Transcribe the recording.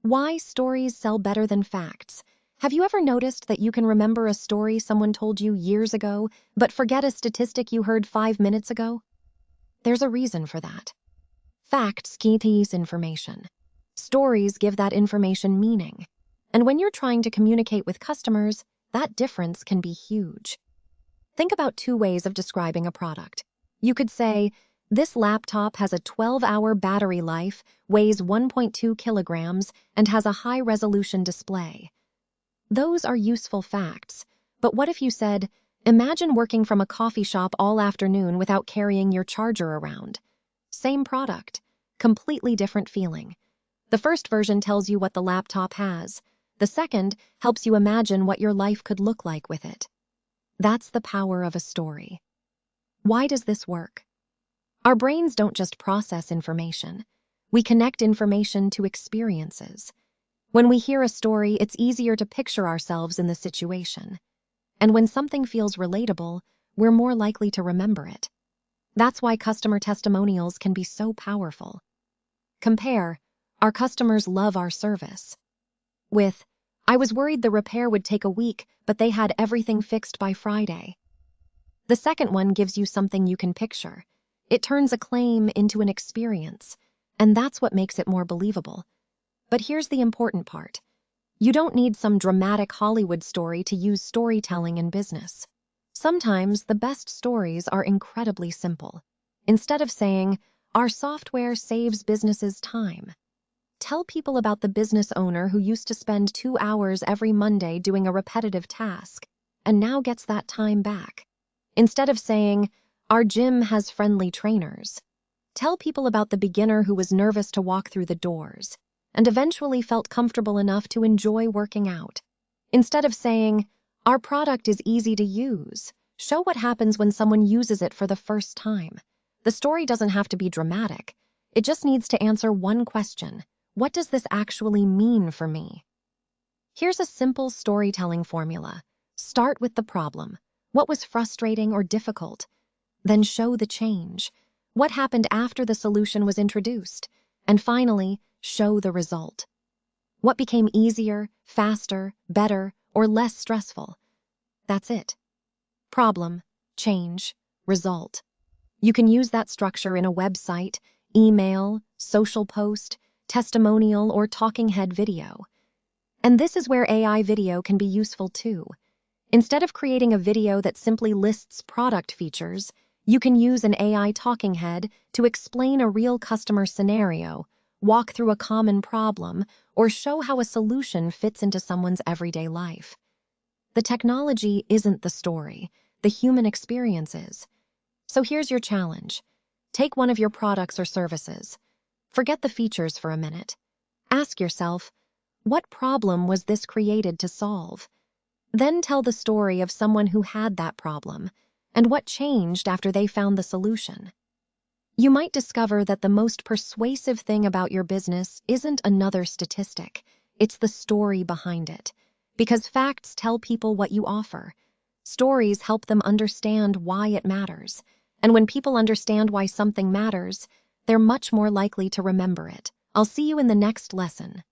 Why stories sell better than facts. Have you ever noticed that you can remember a story someone told you years ago, but forget a statistic you heard 5 minutes ago? There's a reason for that. Facts keys information. Stories give that information meaning. And when you're trying to communicate with customers, that difference can be huge. Think about two ways of describing a product. You could say, this laptop has a 12-hour battery life, weighs 1.2 kilograms, and has a high-resolution display. Those are useful facts, but what if you said, imagine working from a coffee shop all afternoon without carrying your charger around? Same product, completely different feeling. The first version tells you what the laptop has. The second helps you imagine what your life could look like with it. That's the power of a story. Why does this work? Our brains don't just process information. We connect information to experiences. When we hear a story, it's easier to picture ourselves in the situation. And when something feels relatable, we're more likely to remember it. That's why customer testimonials can be so powerful. Compare, our customers love our service. With, I was worried the repair would take a week, but they had everything fixed by Friday. The second one gives you something you can picture. It turns a claim into an experience, and that's what makes it more believable. But here's the important part. You don't need some dramatic Hollywood story to use storytelling in business. Sometimes the best stories are incredibly simple. Instead of saying, our software saves businesses time, tell people about the business owner who used to spend 2 hours every Monday doing a repetitive task, and now gets that time back. Instead of saying, our gym has friendly trainers, tell people about the beginner who was nervous to walk through the doors, and eventually felt comfortable enough to enjoy working out. Instead of saying, our product is easy to use, show what happens when someone uses it for the first time. The story doesn't have to be dramatic. It just needs to answer one question. What does this actually mean for me? Here's a simple storytelling formula. Start with the problem. What was frustrating or difficult? Then show the change. What happened after the solution was introduced? And finally, show the result. What became easier, faster, better, or less stressful? That's it. Problem, change, result. You can use that structure in a website, email, social post, testimonial, or talking head video. And this is where AI video can be useful too. Instead of creating a video that simply lists product features, you can use an AI talking head to explain a real customer scenario, walk through a common problem, or show how a solution fits into someone's everyday life. The technology isn't the story, the human experience is. So here's your challenge. Take one of your products or services. Forget the features for a minute. Ask yourself, what problem was this created to solve? Then tell the story of someone who had that problem, and what changed after they found the solution. You might discover that the most persuasive thing about your business isn't another statistic, it's the story behind it. Because facts tell people what you offer. Stories help them understand why it matters. And when people understand why something matters, they're much more likely to remember it. I'll see you in the next lesson.